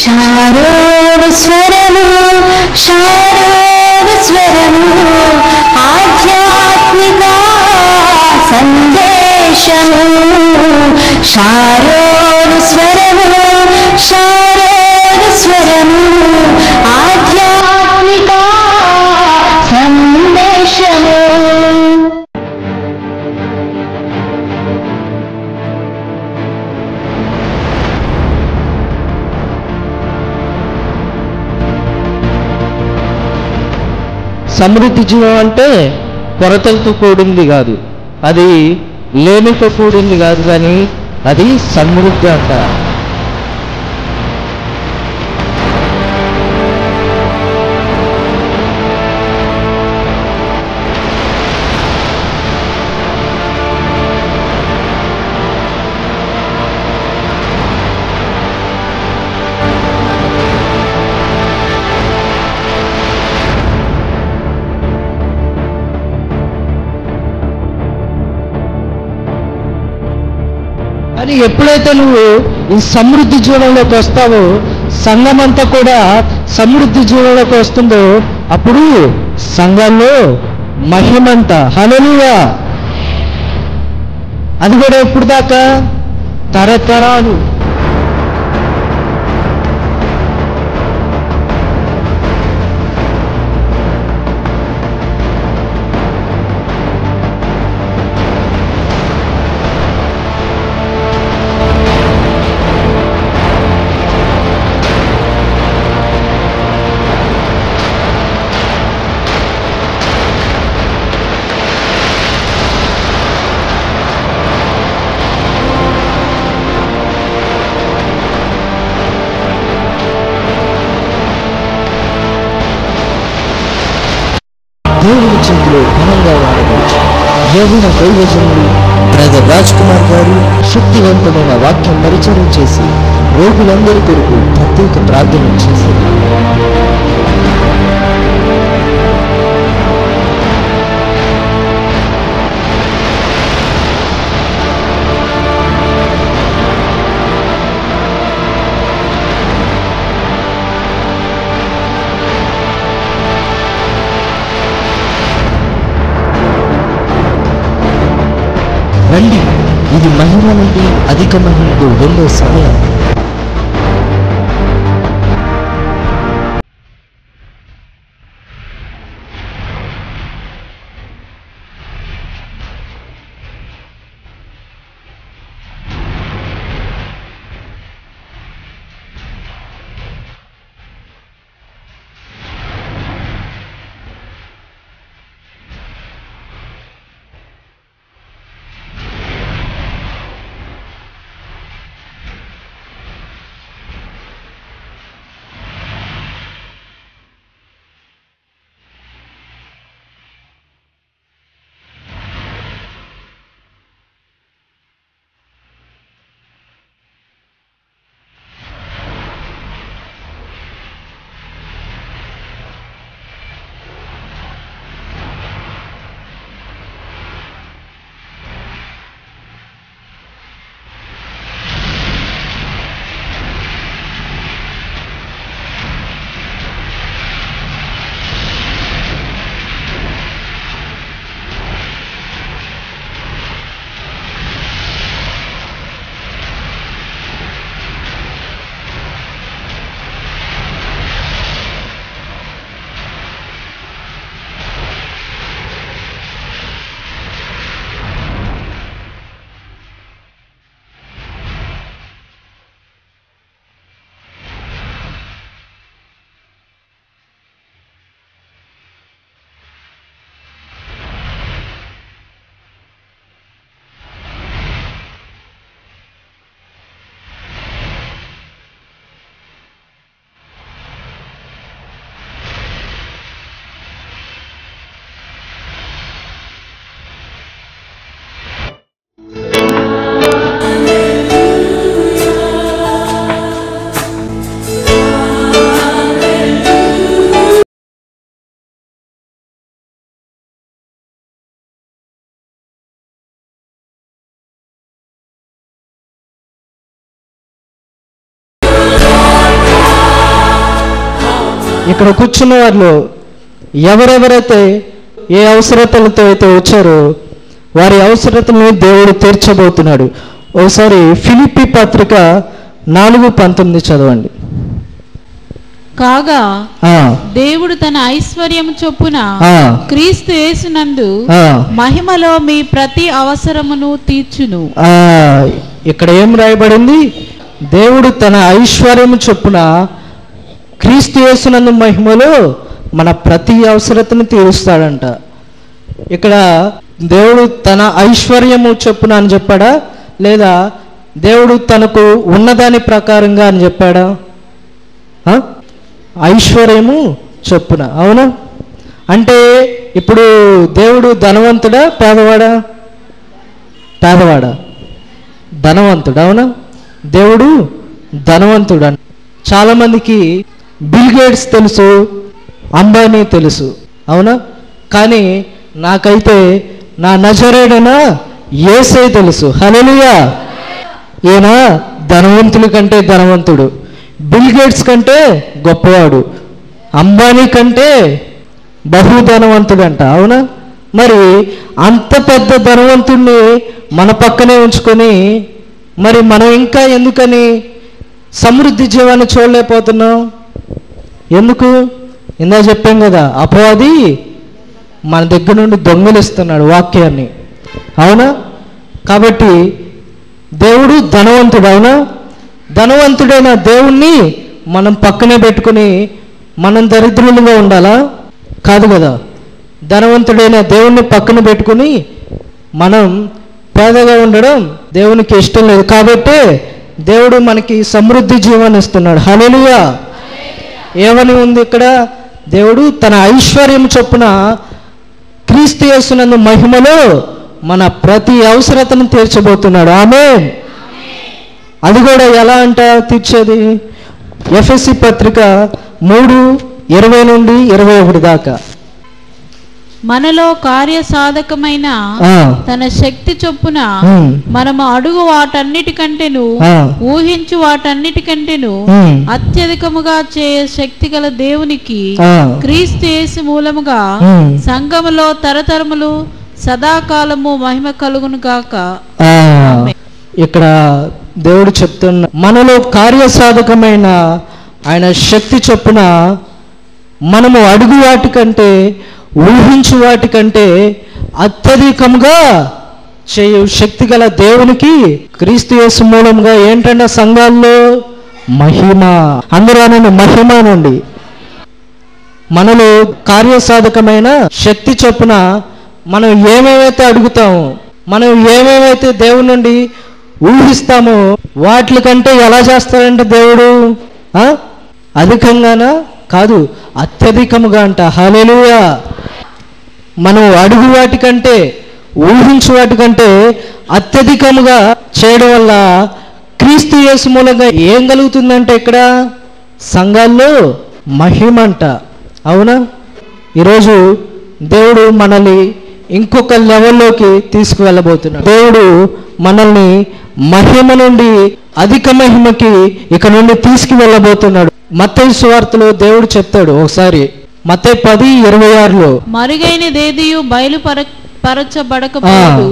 శారద స్వరము శారద స్వరము ఆధ్యాత్మిక సందేశము శారద స్వరము శారద స్వరము ఆధ్యాత్మిక సందేశము. సమృద్ధి జీవం అంటే కొరతలతో కూడింది కాదు, అది లేమితో కూడింది కాదు, కానీ అది సమృద్ధి అంట. కానీ ఎప్పుడైతే నువ్వు ఈ సమృద్ధి జీవనంలోకి వస్తావో, సంఘమంతా కూడా సమృద్ధి జీవనంలోకి వస్తుందో, అప్పుడు సంఘంలో మహిమంత. హల్లెలూయా. అది కూడా ఎప్పుడు దాకా? తరతరాలు. దేవుని చేతిలో ఘనంగా వాడవచ్చు. యెహోవా దైవజనుడు బ్రదర్ రాజ్ కుమార్ గారు శక్తివంతమైన వాక్యం పరిచయం చేసి రోగులందరి కొరకు ప్రత్యేక ప్రార్థన చేశారు. రండి, ఇది మహిమ నుండి అధిక మహిమకు వెళ్ళే సమయం. ఇక్కడ కూర్చున్న వాళ్ళు ఎవరెవరైతే ఏ అవసరతలతో అయితే వచ్చారో వారి అవసరతలను దేవుడు తీర్చబోతున్నాడు. ఒకసారి ఫిలిప్పీ పత్రిక 4:19 చదవండి. కాగా దేవుడు తన ఐశ్వర్యము చొప్పున క్రీస్తు యేసునందు మహిమలో మీ ప్రతి అవసరమును తీర్చును. ఇక్కడ ఏం రాయబడింది? దేవుడు తన ఐశ్వర్యము చొప్పున క్రీస్తు యేసునందు మహిమలో మన ప్రతి అవసరతను తీరుస్తాడంట. ఇక్కడ దేవుడు తన ఐశ్వర్యము చొప్పున అని చెప్పాడా, లేదా దేవుడు తనకు ఉన్నదాని ప్రకారంగా అని చెప్పాడా? ఐశ్వర్యము చొప్పున. అవునా? అంటే ఇప్పుడు దేవుడు ధనవంతుడా పేదవాడా? పేదవాడా? ధనవంతుడు. అవునా? దేవుడు ధనవంతుడు. చాలామందికి బిల్ గేట్స్ తెలుసు, అంబానీ తెలుసు. అవునా? కానీ నాకైతే నా నజరేయుడైన యేసే తెలుసు. హల్లెలూయా! ఈయన ధనవంతుల కంటే ధనవంతుడు, బిల్ గేట్స్ కంటే గొప్పవాడు, అంబానీ కంటే బహుధనవంతుడంట. అవునా? మరి అంత పెద్ద ధనవంతుడిని మన పక్కనే ఉంచుకొని మరి మనం ఇంకా ఎందుకని సమృద్ధి జీవాన్ని చూడలేకపోతున్నాం? ఎందుకు? ఇందా చెప్పాం కదా, అపవాది మన దగ్గర నుండి దొంగిలిస్తున్నాడు వాక్యాన్ని. అవునా? కాబట్టి దేవుడు ధనవంతుడు. అవునా? ధనవంతుడైన దేవుణ్ణి మనం పక్కనే పెట్టుకుని మనం దరిద్రులుగా ఉండాలా? కాదు కదా. ధనవంతుడైన దేవుణ్ణి పక్కన పెట్టుకుని మనం పేదగా ఉండడం దేవునికి ఇష్టం లేదు. కాబట్టి దేవుడు మనకి సమృద్ధి జీవాన్ని ఇస్తున్నాడు. హల్లెలూయా! ఏమని ఉంది ఇక్కడ? దేవుడు తన ఐశ్వర్యం చొప్పున క్రీస్తు యేసునందు మహిమలో మన ప్రతి అవసరతను తీర్చబోతున్నాడు. ఆమేన్. అది కూడా ఎలా అంట తీర్చేది? ఎఫెసీ పత్రిక 3:20 నుండి 21 దాకా. మనలో కార్యసాధకమైన తన శక్తి చొప్పున మనము అడుగు వాటన్నిటికంటేను ఊహించు వాటన్నిటికంటేను అత్యధికముగా చేయ శక్తి గల దేవునికి క్రీస్తు యేసు మూలముగా సంఘములో తరతరములు సదాకాలము మహిమ కలుగును గాక. ఇక్కడ దేవుడు చెప్తున్న మనలో కార్యసాధకమైన ఆయన శక్తి చొప్పున మనము అడుగు వాటికంటే ఊహించు వాటికంటే అత్యధికంగా చేయు శక్తి గల దేవునికి క్రీస్తు యేసు మూలంగా ఏంటంటే సంఘాల్లో మహిమ. అందరూ అనండి మహిమ నుండి. మనలో కార్యసాధకమైన శక్తి చొప్పున మనం ఏమేమైతే అడుగుతామో, మనం ఏమేమైతే దేవుని నుండి ఊహిస్తామో వాటి కంటే ఎలా చేస్తాడంటే దేవుడు అధికంగానా? కాదు, అత్యధికముగా అంట. హల్లెలూయా! మనం అడుగు వాటికంటే ఊహించు వాటికంటే అత్యధికముగా చేయడం వల్ల క్రీస్తు యేసు మూలంగా ఏం కలుగుతుందంటే ఇక్కడ సంఘాల్లో మహిమంట. అవునా? ఈరోజు దేవుడు మనల్ని ఇంకొక లెవెల్లోకి తీసుకువెళ్ళబోతున్నాడు. దేవుడు మనల్ని మహిమ నుండి అధిక మహిమకి ఇక నుండి తీసుకువెళ్ళబోతున్నాడు. మత్తయి సువార్తలో దేవుడు చెప్తాడు ఒకసారి, మత్తయి 10:26లో, మరుగైనదేదియు బయలుపరచబడకపోదు,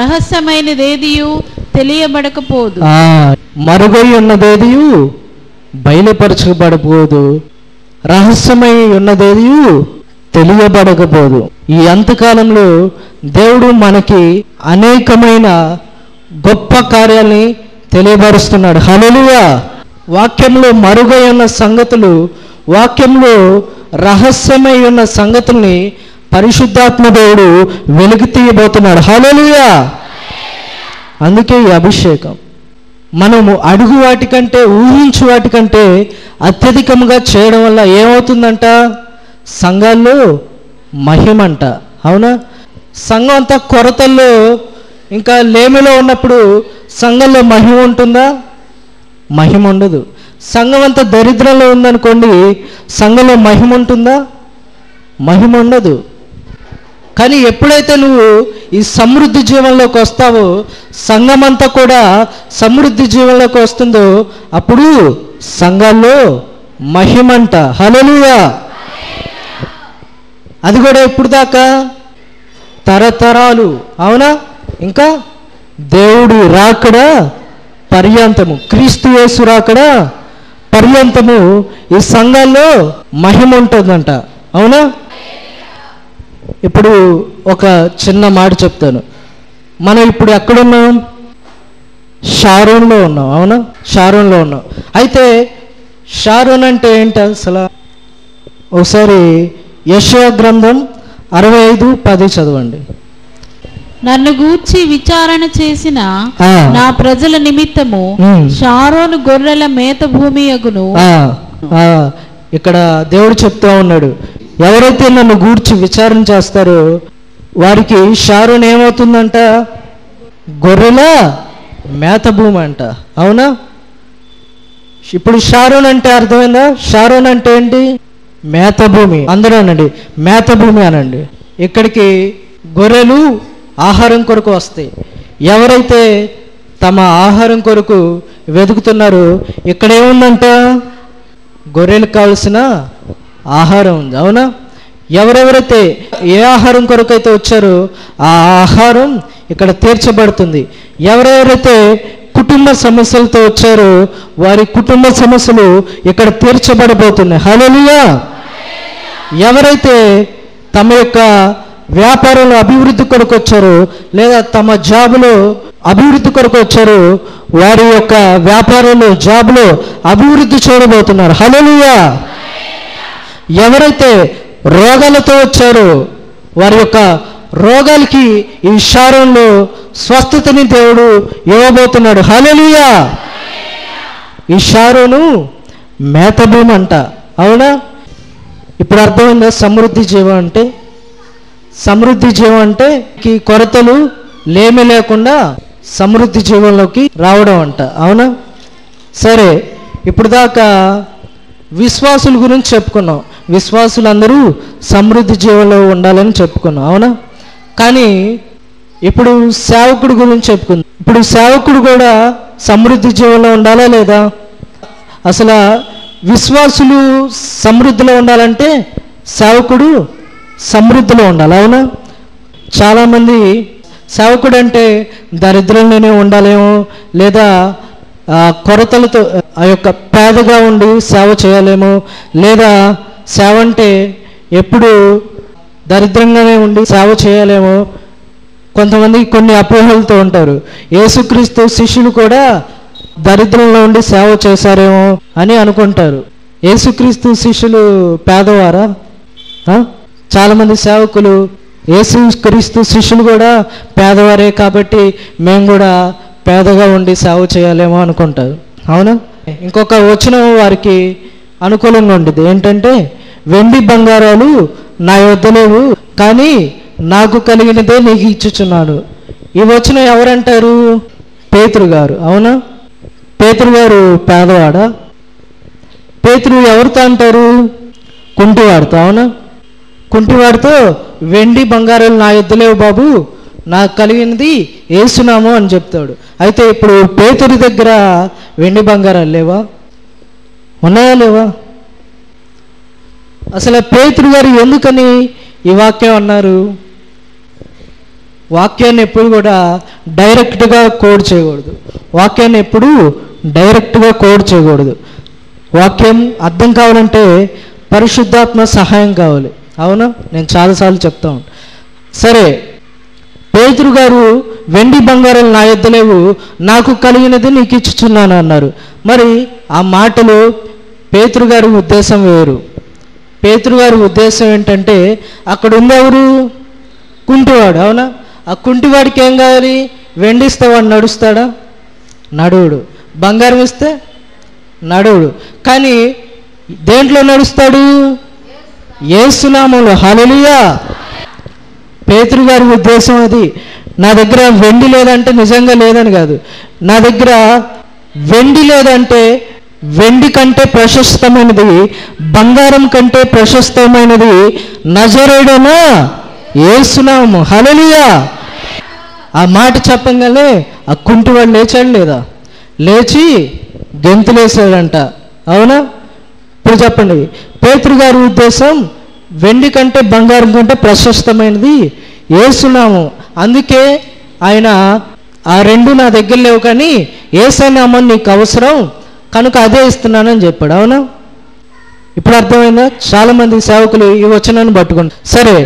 రహస్యమైనదేదియు తెలియబడకపోదు. మరుగై ఉన్నదేదియు బయలుపరచబడకపోదు, రహస్యమై ఉన్నదేదియు తెలియబడకపోదు. ఈ అంతకాలంలో దేవుడు మనకి అనేకమైన గొప్ప కార్యాలని తెలియబరుస్తున్నాడు. హల్లెలూయా! వాక్యంలో మరుగై ఉన్న సంగతులు, వాక్యంలో రహస్యమై ఉన్న సంగతుల్ని పరిశుద్ధాత్మ దేవుడు వెలికి తీయబోతున్నాడు. హల్లెలూయా! అందుకే ఈ అభిషేకం మనము అడుగు వాటికంటే ఊహించు వాటికంటే అత్యధికంగా చేయడం వల్ల ఏమవుతుందంట? సంఘాల్లో మహిమంట. అవునా? సంఘం అంతా కొరతల్లో ఇంకా లేమిలో ఉన్నప్పుడు సంఘంలో మహిమ ఉంటుందా? మహిమ ఉండదు. సంఘం అంతా దరిద్రంలో ఉందనుకోండి, సంఘంలో మహిమ ఉంటుందా? మహిమ ఉండదు. కానీ ఎప్పుడైతే నువ్వు ఈ సమృద్ధి జీవంలోకి వస్తావో, సంఘం అంతా కూడా సమృద్ధి జీవంలోకి వస్తుందో అప్పుడు సంఘాల్లో మహిమంట. హల్లెలూయా! అది కూడా ఎప్పుడు దాకా? తరతరాలు. అవునా? ఇంకా దేవుడు రాకడ పర్యంతము, క్రీస్తు యేసు రాకడ పర్యంతము ఈ సంఘాల్లో మహిమ ఉంటుందంట. అవునా? ఇప్పుడు ఒక చిన్న మాట చెప్తాను. మనం ఇప్పుడు ఎక్కడున్నాం? షారోన్లో ఉన్నాం. అవునా? షారోన్లో ఉన్నాం. అయితే షారోన్ అంటే ఏంటి అసలు? ఒకసారి యెషయా గ్రంథం 65:10 చదవండి. నన్ను గూర్చి విచారణ చేసిన నా ప్రజల నిమిత్తము షారోను గొర్రెల మేత భూమి యగును. ఇక్కడ దేవుడు చెప్తా ఉన్నాడు, ఎవరైతే నన్ను గూర్చి విచారణ చేస్తారో వారికి షారోన్ ఏమవుతుందంట? గొర్రెల మేత భూమి అంట. అవునా? ఇప్పుడు షారోన్ అంటే అర్థమైందా? షారోన్ అంటే ఏంటి? మేత భూమి. అందరూ అనండి, మేత భూమి అనండి. ఇక్కడికి గొర్రెలు ఆహారం కొరకు వస్తాయి. ఎవరైతే తమ ఆహారం కొరకు వెతుకుతున్నారో ఇక్కడ ఏముందంట? గొర్రెలకు కావలసిన ఆహారం ఉంది. అవునా? ఎవరెవరైతే ఏ ఆహారం కొరకు అయితే వచ్చారో ఆ ఆహారం ఇక్కడ తీర్చబడుతుంది. ఎవరెవరైతే కుటుంబ సమస్యలతో వచ్చారో వారి కుటుంబ సమస్యలు ఇక్కడ తీర్చబడబోతున్నాయి. హల్లెలూయా. ఎవరైతే తమ యొక్క వ్యాపారంలో అభివృద్ధి కొరకు వచ్చారో లేదా తమ జాబులో అభివృద్ధి కొరకు వచ్చారో వారి యొక్క వ్యాపారంలో జాబులో అభివృద్ధి చూడబోతున్నారు. హల్లెలూయా. ఎవరైతే రోగాలతో వచ్చారో వారి యొక్క రోగాలకి ఈ షారోన్లో స్వస్థతని దేవుడు ఇవ్వబోతున్నాడు. హల్లెలూయా. ఈ షారోను మేతభూమి అంట. అవునా? ఇప్పుడు అర్థమైందా సమృద్ధి జీవం అంటే? సమృద్ధి జీవం అంటే కొరతలు లేమి లేకుండా సమృద్ధి జీవంలోకి రావడం అంట. అవునా? సరే, ఇప్పుడు దాకా విశ్వాసుల గురించి చెప్పుకున్నాం. విశ్వాసులందరూ సమృద్ధి జీవంలో ఉండాలని చెప్పుకున్నాం. అవునా? కానీ ఇప్పుడు సేవకుడు గురించి చెప్పుకుందాం. ఇప్పుడు సేవకుడు కూడా సమృద్ధి జీవంలో ఉండాలా లేదా? అసలు విశ్వాసులు సమృద్ధిలో ఉండాలంటే సేవకుడు సమృద్ధిలో ఉండాలి. అవునా? చాలామంది సేవకుడు అంటే దరిద్రంలోనే ఉండాలేమో లేదా కొరతలతో ఆ యొక్క పేదగా ఉండి సేవ చేయాలేమో లేదా సేవ అంటే ఎప్పుడు దరిద్రంగానే ఉండి సేవ చేయాలేమో కొంతమంది కొన్ని అపోహలతో ఉంటారు. యేసుక్రీస్తు శిష్యులు కూడా దరిద్రంలో ఉండి సేవ చేశారేమో అని అనుకుంటారు. యేసుక్రీస్తు శిష్యులు పేదవారా? చాలామంది సేవకులు యేసుక్రీస్తు శిష్యులు కూడా పేదవారే కాబట్టి మేము కూడా పేదగా ఉండి సేవ చేయాలేమో అనుకుంటారు. అవునా? ఇంకొక వచనం వారికి అనుకూలంగా ఉండేది ఏంటంటే, వెండి బంగారాలు నా యొద్ద లేవు కానీ నాకు కలిగినదే నీకు ఇచ్చుచున్నాను. ఈ వచనం ఎవరంటారు? పేతురు గారు. అవునా? పేతురు గారు పేదవాడా? పేతురు ఎవరితో అంటారు? కుంటివాడితో. అవునా? కుంటివాడితో వెండి బంగారాలు నా యొద్ద లేవు బాబు, నాకు కలిగినది యేసునామం అని చెప్తాడు. అయితే ఇప్పుడు పేతురు దగ్గర వెండి బంగారాలు లేవా? ఉన్నాయా లేవా? అసలు పేతురు గారు ఎందుకని ఈ వాక్యం అన్నారు? వాక్యాన్ని ఎప్పుడు కూడా డైరెక్ట్గా కోడ్ చేయకూడదు. వాక్యాన్ని ఎప్పుడు డైరెక్ట్గా కోడ్ చేయకూడదు. వాక్యం అర్థం కావాలంటే పరిశుద్ధాత్మ సహాయం కావాలి. అవునా? నేను చాలాసార్లు చెప్తా ఉంటాను. సరే, పేతురు గారు వెండి బంగారాలు నా యొద్ద లేవు, నాకు కలిగినది నీకు ఇచ్చుచున్నాను అన్నారు. మరి ఆ మాటలు పేతురు గారి ఉద్దేశం వేరు. పేతురు గారి ఉద్దేశం ఏంటంటే అక్కడ ఉండేవారు కుంటివాడు. అవునా? ఆ కుంటివాడికి ఏం కావాలి? వెండి ఇస్తే వాడు నడుస్తాడా? నడువుడు. బంగారం ఇస్తే నడువుడు. కానీ దేంట్లో నడుస్తాడు? యేసునామంలో. హల్లెలూయా. పేతురు గారి ఉద్దేశం అది. నా దగ్గర వెండి లేదంటే నిజంగా లేదని కాదు, నా దగ్గర వెండి లేదంటే వెండి కంటే ప్రశస్తమైనది, బంగారం కంటే ప్రశస్తమైనది నజరేయుడైన యేసునామము. హల్లెలూయా. ఆ మాట చెప్పంగానే ఆ కుంటివాడు లేచాడు లేదా? లేచి గెంతులేసాడంట. అవునా? ఇప్పుడు చెప్పండి, పేతురు గారి ఉద్దేశం వెండి కంటే బంగారం కంటే ప్రశస్తమైనది యేసునామం. అందుకే ఆయన ఆ రెండు నా దగ్గర లేవు కానీ యేసునామం నీకు అవసరం కనుక అదే ఇస్తున్నానని చెప్పాడు. అవునా? ఇప్పుడు అర్థమైందా? చాలామంది సేవకులు ఈ వచనాన్ని పట్టుకుంటారు. సరే,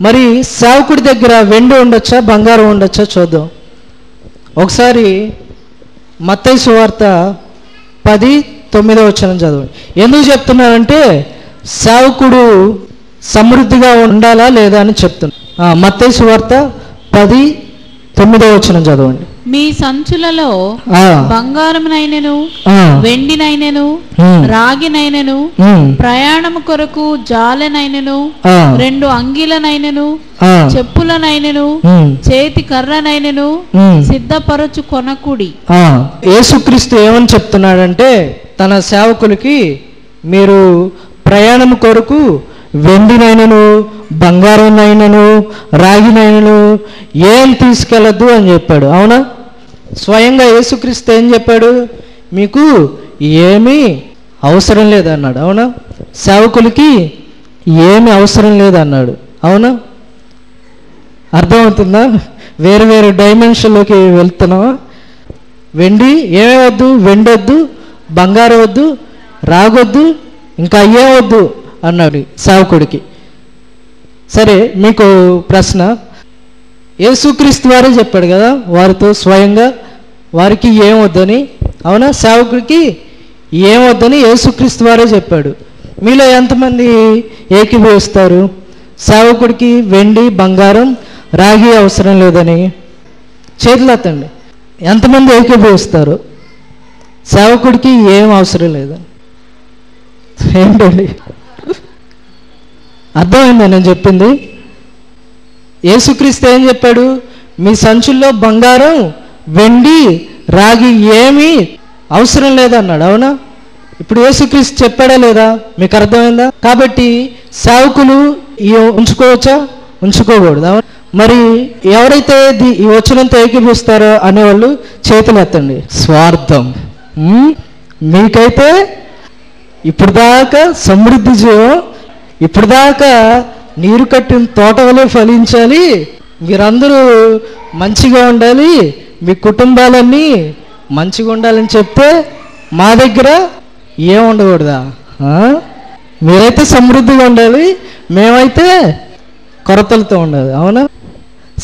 మరి సేవకుడి దగ్గర వెండి ఉండొచ్చా బంగారం ఉండొచ్చా చూద్దాం. ఒకసారి మత్తయి సువార్త 10:9 చదవండి. ఎందుకు చెప్తున్నానంటే సేవకుడు సమృద్ధిగా ఉండాలా లేదా అని చెప్తున్నా. మత్తయి సువార్త 10:9 చదవండి. మీ సంచులలో బంగారమునైనను వెండినైనను రాగినైనను ప్రయాణము కొరకు జాలెనైనను 2 అంగీలనైనను చెప్పులనైనను చేతి కర్రనైనను సిద్ధపరచు కొనకుడి. యేసుక్రీస్తు ఏమని చెప్తున్నాడంటే తన సేవకులకి మీరు ప్రయాణం కొరకు వెండినైనను బంగారంనైనను రాగినైనను ఏం తీసుకెళ్ళద్దు అని చెప్పాడు. అవునా? స్వయంగా యేసుక్రీస్తు ఏం చెప్పాడు? మీకు ఏమీ అవసరం లేదన్నాడు. అవునా? సేవకులకి ఏమీ అవసరం లేదన్నాడు. అవునా? అర్థమవుతుందా? వేరు వేరు డైమెన్షన్లోకి వెళ్తున్నావా? వెండి ఏమే వద్దు, వెండి వద్దు, బంగారం వద్దు, రాగొద్దు, ఇంకా ఏం వద్దు అన్నాడు సేవకుడికి. సరే, మీకు ప్రశ్న. యేసుక్రీస్తు వారే చెప్పాడు కదా వారితో స్వయంగా వారికి ఏం వద్దని. అవునా? సేవకుడికి ఏం వద్దని యేసుక్రీస్తు వారే చెప్పాడు. మీలో ఎంతమంది ఏకీభవిస్తారు? సేవకుడికి వెండి బంగారం రాగి అవసరం లేదని చేతులు ఎత్తండి. ఎంతమంది ఏకీభవిస్తారు? సేవకుడికి ఏం అవసరం లేదని. ఏంటండి అర్థమైందా నేను చెప్పింది? యేసుక్రీస్తు ఏం చెప్పాడు? మీ సంచుల్లో బంగారం వెండి రాగి ఏమీ అవసరం లేదన్నాడు. అవునా? ఇప్పుడు యేసుక్రీస్తు చెప్పాడా లేదా? మీకు అర్థమైందా? కాబట్టి సేవకులు ఉంచుకోవచ్చా ఉంచుకోకూడదు? మరి ఎవరైతే ఈ వచనంతో ఏకీభవిస్తారో అనేవాళ్ళు చేతులు ఎత్తండి. స్వార్థం. మీకైతే ఇప్పుడు దాకా సమృద్ధి జీవం, ఇప్పుడు దాకా నీరు కట్టిన తోట వలె ఫలించాలి, మీరందరూ మంచిగా ఉండాలి, మీ కుటుంబాలన్నీ మంచిగా ఉండాలని చెప్తే మా దగ్గర ఏం ఉండకూడదా? మీరైతే సమృద్ధిగా ఉండాలి, మేమైతే కొరతలతో ఉండాలి. అవునా?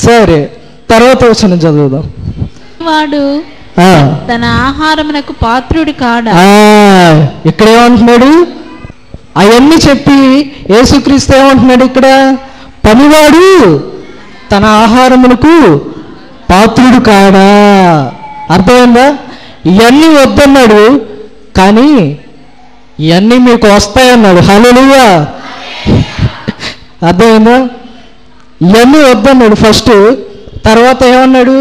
సరే, తర్వాత వచనం చదువుదాం. వాడు తన ఆహారమునకు పాత్రుడు కాడా? ఇక్కడ ఏమంటున్నాడు? అవన్నీ చెప్పి యేసుక్రీస్తు ఏమంటున్నాడు ఇక్కడ? పనివాడు తన ఆహారమునకు పాత్రుడు కాడా. అర్థమైందా? ఇవన్నీ వద్దన్నాడు కానీ ఇవన్నీ మీకు వస్తాయన్నాడు. హల్లెలూయా. అర్థమైందా? ఇవన్నీ వద్దన్నాడు ఫస్ట్. తర్వాత ఏమన్నాడు?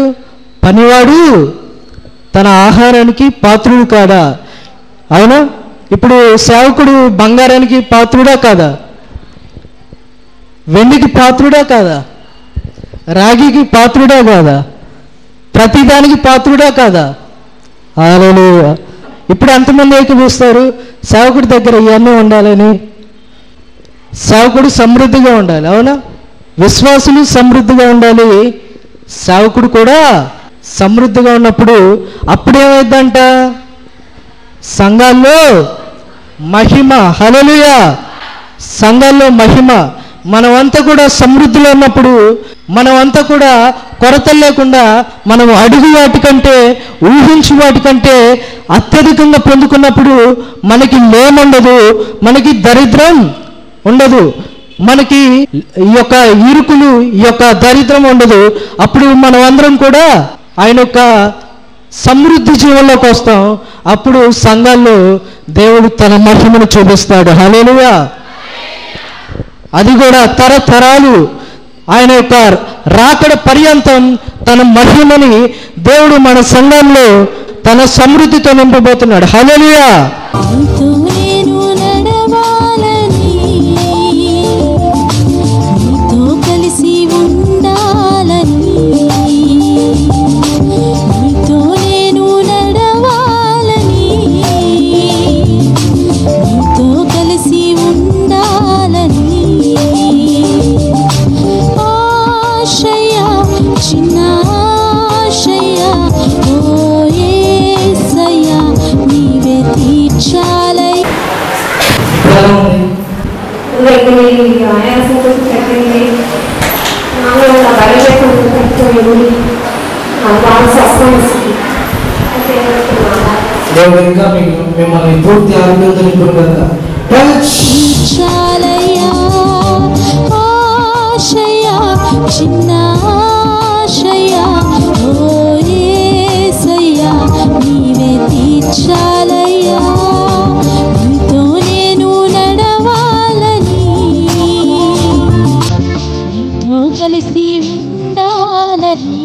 పనివాడు తన ఆహారానికి పాత్రుడు కాడా. అవునా? ఇప్పుడు సేవకుడు బంగారానికి పాత్రుడా కాదా? వెండికి పాత్రుడా కాదా? రాగికి పాత్రుడా కాదా? ప్రతిదానికి పాత్రుడా కాదా? హల్లెలూయా. ఇప్పుడు ఎంతమంది ఏకీభవిస్తారు సేవకుడి దగ్గర ఇవన్నీ ఉండాలని? సేవకుడు సమృద్ధిగా ఉండాలి. అవునా? విశ్వాసులు సమృద్ధిగా ఉండాలి, సేవకుడు కూడా సమృద్ధిగా ఉన్నప్పుడు అప్పుడేమైందంట? సంఘాల్లో మహిమ. హల్లెలూయా. సంఘాల్లో మహిమ. మనమంతా కూడా సమృద్ధిలో ఉన్నప్పుడు, మనమంతా కూడా కొరతలు లేకుండా, మనం అడుగు వాటికంటే ఊహించు వాటికంటే అత్యధికంగా పొందుకున్నప్పుడు మనకి లేముండదు, మనకి దరిద్రం ఉండదు, మనకి ఈ యొక్క ఇరుకులు, ఈ యొక్క దరిద్రం ఉండదు. అప్పుడు మనం అందరం కూడా ఆయన యొక్క సమృద్ధి జీవంలోకి వస్తాం. అప్పుడు సంఘాల్లో దేవుడు తన మహిమను చూపిస్తాడు. హల్లెలూయా. అది కూడా తరతరాలు ఆయన యొక్క రాకడ పర్యంతం తన మహిమని దేవుడు మన సంఘంలో తన సమృద్ధితో నింపబోతున్నాడు. హల్లెలూయా. నీతో కలిసి ఎలా ఉంది? ఆయాసం పెట్టింది, బయటపోయింది, బాగా స్వస్థం వస్తుంది. దేవుడు ఇంకా మిమ్మల్ని పూర్తి ఆరోగ్యంతో నింపును కదా. చాలయ్యా ఆశయా చిన్నాశయా ఓ యేసయ్యా నీవే తీర్చాలయ్యా నీతో నేను నడవాలని నీతో కలిసి ఉండాలని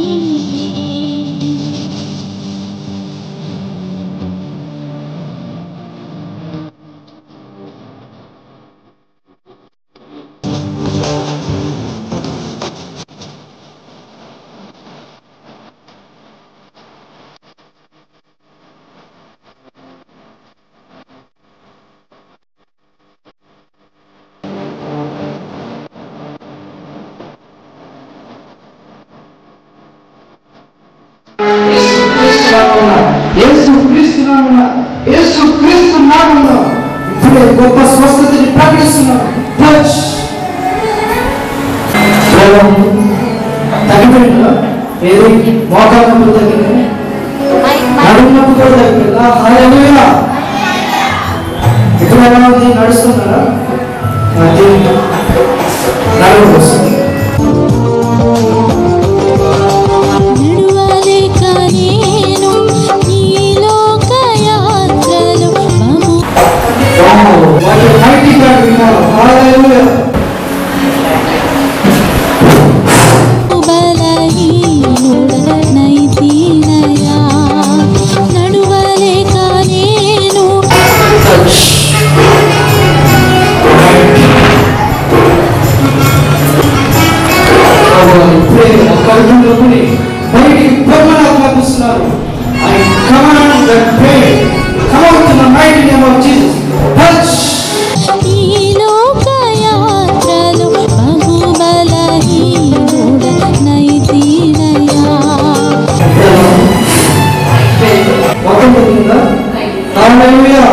గొప్ప స్వస్థతని ప్రకటిస్తున్నాను. తగ్గిపోయిందా? ఏది మోకాలు నొప్పి తగ్గింది, నడుము నొప్పి కూడా తగ్గిందా? హల్లెలూయా. ఎక్కడ నడుస్తున్నారా? నడుము వస్తుంది. నడువలేక నేను ఈ లోక యాత్రలో బలహీనుడనైతినయా నడువలేక నేను బయటికి పొమ్మనాపిస్తున్నారు. I command that pain come out in the mighty name of Jesus. Touch. ఈ లోక యాత్రలో బహు బలహీనుడనైతినయా హల్లెలూయా.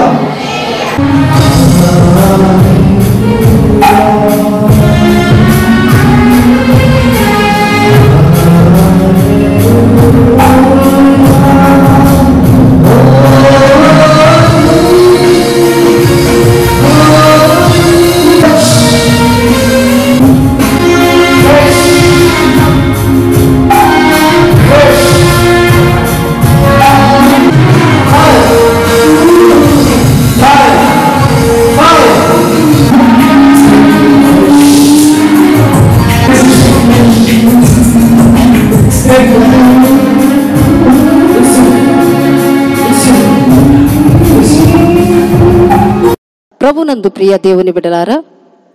ప్రభునందు ప్రియ దేవుని బిడ్డలారా,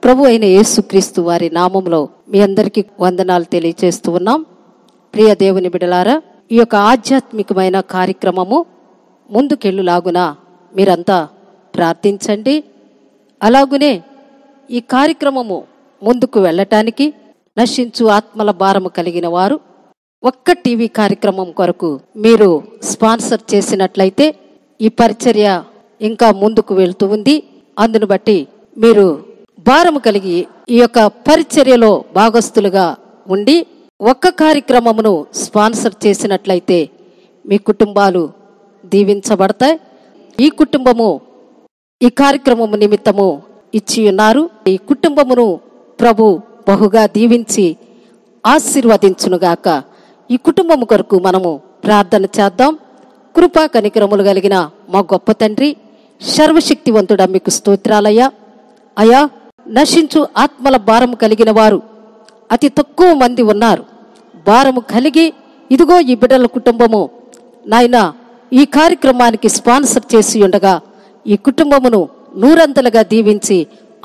ప్రభు అయిన యేసుక్రీస్తు వారి నామంలో మీ అందరికీ వందనాలు తెలియజేస్తూ ఉన్నాం. ప్రియ దేవుని బిడ్డలారా, ఈ యొక్క ఆధ్యాత్మికమైన కార్యక్రమము ముందుకెళ్ళులాగున మీరంతా ప్రార్థించండి. అలాగునే ఈ కార్యక్రమము ముందుకు వెళ్ళటానికి నశించు ఆత్మల భారము కలిగిన వారు ఒక్క టీవీ కార్యక్రమం కొరకు మీరు స్పాన్సర్ చేసినట్లయితే ఈ పరిచర్య ఇంకా ముందుకు వెళ్తూ ఉంది. అందును బట్టి మీరు భారము కలిగి ఈ యొక్క పరిచర్యలో భాగస్థులుగా ఉండి ఒక్క కార్యక్రమమును స్పాన్సర్ చేసినట్లయితే మీ కుటుంబాలు దీవించబడతాయి. ఈ కుటుంబము ఈ కార్యక్రమము నిమిత్తము ఇచ్చి ఉన్నారు. ఈ కుటుంబమును ప్రభు బహుగా దీవించి ఆశీర్వదించునుగాక. ఈ కుటుంబము కొరకు మనము ప్రార్థన చేద్దాం. కృపా కనికరములు కలిగిన మా గొప్ప తండ్రి, సర్వశక్తివంతుడా మీకు స్తోత్రాలయ్యా. అయా, నశించు ఆత్మల భారము కలిగిన వారు అతి తక్కువ మంది ఉన్నారు. భారము కలిగి ఇదిగో ఈ బిడ్డల కుటుంబము నాయనా ఈ కార్యక్రమానికి స్పాన్సర్ చేసి ఉండగా ఈ కుటుంబమును నూరంతలుగా దీవించి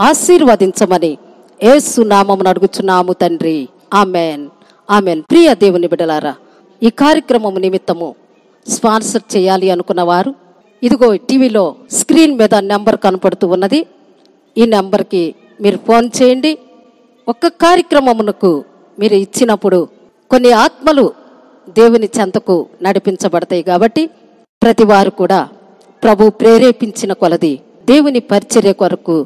ఆశీర్వదించమని యేసు నామమున అడుగుచున్నాము తండ్రి. Amen, amen. ప్రియ దేవుని బిడ్డలారా, ఈ కార్యక్రమము నిమిత్తము స్పాన్సర్ చేయాలి అనుకున్న వారు ఇదిగో టీవీలో స్క్రీన్ మీద నెంబర్ కనపడుతూ ఉన్నది. ఈ నెంబర్కి మీరు ఫోన్ చేయండి. ఒక్క కార్యక్రమమునకు మీరు ఇచ్చినప్పుడు కొన్ని ఆత్మలు దేవుని చెంతకు నడిపించబడతాయి. కాబట్టి ప్రతి వారు కూడా ప్రభు ప్రేరేపించిన కొలది దేవుని పరిచర్య కొరకు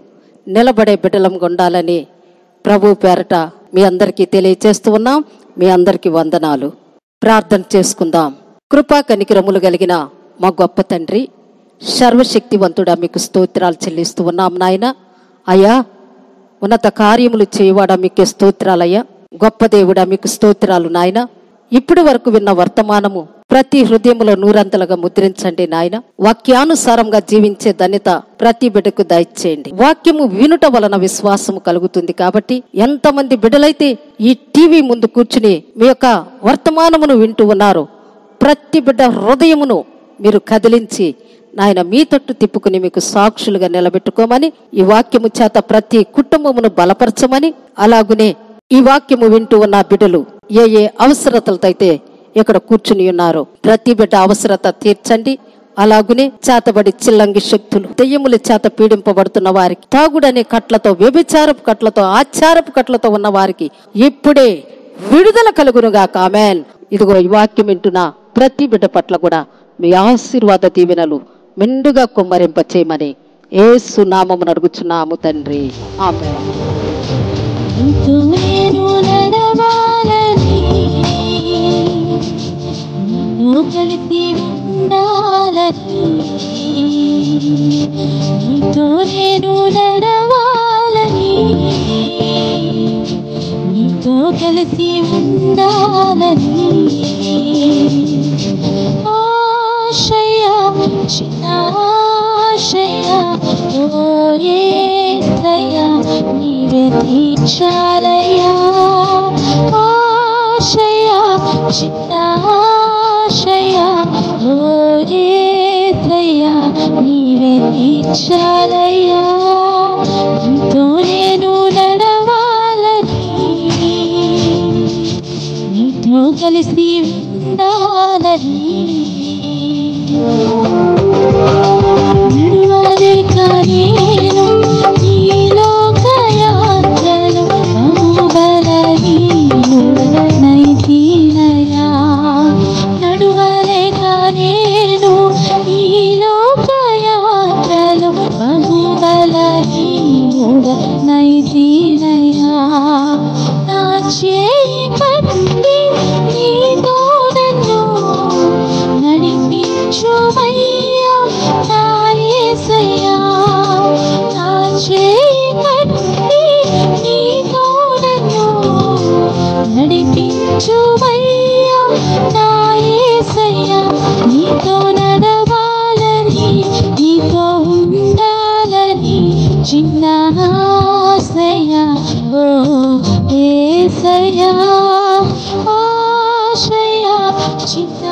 నిలబడే బిడ్డలంగా ఉండాలని ప్రభు పేరట మీ అందరికీ తెలియచేస్తూ ఉన్నాం. మీ అందరికీ వందనాలు. ప్రార్థన చేసుకుందాం. కృపా కనికరములు కలిగిన మా గొప్ప తండ్రి, సర్వశక్తివంతుడా, మీకు స్తోత్రాలు చెల్లిస్తూ ఉన్నాం నాయన. అయ్యా, ఉన్నత కార్యములు చేయవాడా, మీకే స్తోత్రాలయ్యా. గొప్ప దేవుడా, మీకు స్తోత్రాలు నాయన. ఇప్పటి వరకు విన్న వర్తమానము ప్రతి హృదయములో నూరంతలుగా ముద్రించండి నాయన. వాక్యానుసారంగా జీవించే ధన్యత ప్రతి బిడ్డకు దయచేయండి. వాక్యము వినుట వలన విశ్వాసము కలుగుతుంది. కాబట్టి ఎంతమంది బిడ్డలైతే ఈ టీవీ ముందు కూర్చుని మీ యొక్క వర్తమానమును వింటూ ఉన్నారో, ప్రతి బిడ్డ హృదయమును మీరు కదిలించి నాయన మీ తట్టు తిప్పుకుని మీకు సాక్షులుగా నిలబెట్టుకోమని, ఈ వాక్యము చేత ప్రతి కుటుంబమును బలపరచమని, అలాగునే ఈ వాక్యము వింటూ ఉన్న బిడ్డలు ఏ ఏ అవసరతలతో అయితే ఇక్కడ కూర్చుని ఉన్నారో ప్రతి బిడ్డ అవసరత తీర్చండి. అలాగునే చేతబడి చిల్లంగి శక్తులు, దెయ్యముల చేత పీడింపబడుతున్న వారికి, తాగుడనే కట్లతో, వ్యభిచారపు కట్లతో, ఆచారపు కట్లతో ఉన్న వారికి ఇప్పుడే విడుదల కలుగునుగాక. ఆమేన్. ఇదిగో ఈ వాక్యం వింటున్న ప్రతి బిడ్డ పట్ల కూడా మీ ఆశీర్వాద దీవెనలు మెండుగా కుమ్మరింప చేయమని యేసు నామమున అడుగుచున్నాము తండ్రి. ఆమేన్. నీతో నేను నడవాలని, నీతో కలిసి ఉండాలని, నీతో నేను నడవాలని, నీతో కలిసి ఉండాలని ఆశయ, చిన్న ఆశయ, ఓ యేసయ్యా నీవే తీర్చాలయ్యా. ఆశయ, చిన్న ఆశయ, ఓ యేసయ్యా నీవే తీర్చాలయ్యా. నీతో నేను నడవాలని, నీతో కలిసి ఉండాలని నడవలేక నేను ఈ లోక యాత్రలో బహుబలహీనుడనైతినయా. నడవలేక నేను ఈ లోక యాత్రలో బహుబలహీనుడనైతినయా. నా చేయి పట్టి నీతో నన్ను నడిపించుమయ్యా నా యేసయ్యా. నా చేయి పట్టి నీతో నన్ను నడిపించుమయ్యా నా యేసయ్యా. నీతో నడవాలని, నీతో ఉండాలని చిన్న ఆశయ, ఓ యేసయ్యా. ఆశయ, చిన్న